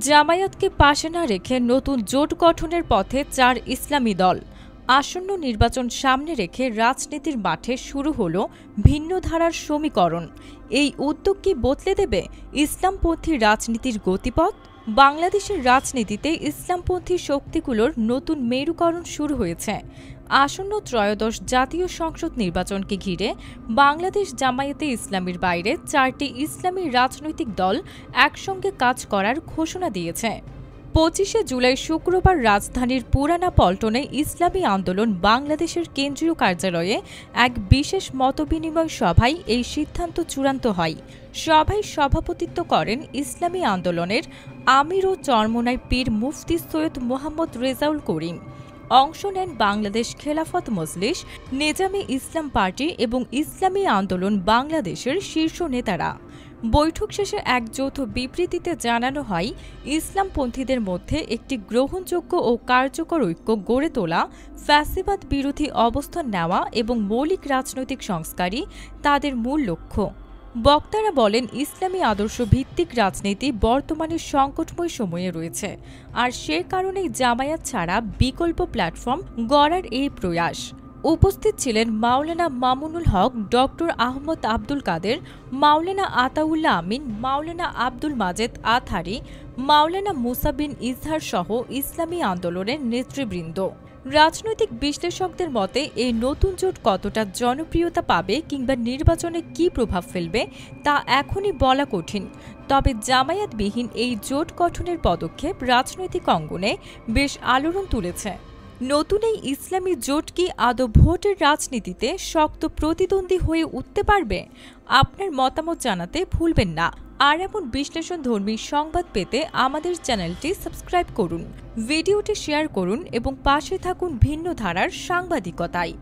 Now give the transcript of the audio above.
জামায়াতকে পাশে না রেখে নতুন জোট গঠনের পথে চার ইসলামী দল। আসন্ন নির্বাচন সামনে রেখে রাজনীতির মাঠে শুরু হল ভিন্ন ধারার সমীকরণ। এই উদ্যোগ কি বদলে দেবে ইসলামপন্থী রাজনীতির গতিপথ? বাংলাদেশের রাজনীতিতে ইসলামপন্থী শক্তিগুলোর নতুন মেরুকরণ শুরু হয়েছে। আসন্ন ত্রয়োদশ জাতীয় সংসদ নির্বাচনকে ঘিরে বাংলাদেশ জামায়াতে ইসলামীর বাইরে চারটি ইসলামী রাজনৈতিক দল একসঙ্গে কাজ করার ঘোষণা দিয়েছে। ২৫শে জুলাই শুক্রবার রাজধানীর পুরানা পল্টনে ইসলামী আন্দোলন বাংলাদেশের কেন্দ্রীয় কার্যালয়ে এক বিশেষ মতবিনিময় সভায় এই সিদ্ধান্ত চূড়ান্ত হয়। সভায় সভাপতিত্ব করেন ইসলামী আন্দোলনের আমির ও চরমোনাই পীর মুফতি সৈয়দ মোহাম্মদ রেজাউল করিম। অংশ নেন বাংলাদেশ খেলাফত মজলিস, নেজামে ইসলাম পার্টি এবং ইসলামী আন্দোলন বাংলাদেশের শীর্ষ নেতারা। বৈঠক শেষে এক যৌথ বিবৃতিতে জানানো হয়, ইসলামপন্থীদের মধ্যে একটি গ্রহণযোগ্য ও কার্যকর ঐক্য গড়ে তোলা, ফ্যাসিবাদ বিরোধী অবস্থান নেওয়া এবং মৌলিক রাজনৈতিক সংস্কারই তাদের মূল লক্ষ্য। বক্তারা বলেন, ইসলামী আদর্শ ভিত্তিক রাজনীতি বর্তমানে সংকটময় সময়ে রয়েছে, আর সে কারণেই জামায়াত ছাড়া বিকল্প প্ল্যাটফর্ম গড়ার এই প্রয়াস। উপস্থিত ছিলেন মাওলানা মামুনুল হক, ডক্টর আহমদ আব্দুল কাদের, মাওলানা আতাউল্লাহ আমিন, মাওলানা আব্দুল মাজেদ আথারি, মাওলানা মুসা বিন ইজহার সহ ইসলামী আন্দোলনের নেতৃবৃন্দ। রাজনৈতিক বিশ্লেষকদের মতে এই নতুন জোট কতটা জনপ্রিয়তা পাবে কিংবা নির্বাচনে কী প্রভাব ফেলবে তা এখনই বলা কঠিন। তবে জামায়াতবিহীন এই জোট গঠনের পদক্ষেপ রাজনৈতিক অঙ্গনে বেশ আলোড়ন তুলেছে। নতুন এই ইসলামী জোট কি আদৌ ভোটের রাজনীতিতে শক্ত প্রতিদ্বন্দ্বী হয়ে উঠতে পারবে? আপনার মতামত জানাতে ভুলবেন না। আর এমন বিশ্লেষণধর্মী সংবাদ পেতে আমাদের চ্যানেলটি সাবস্ক্রাইব করুন, ভিডিওটি শেয়ার করুন এবং পাশে থাকুন ভিন্ন ধারার সাংবাদিকতায়।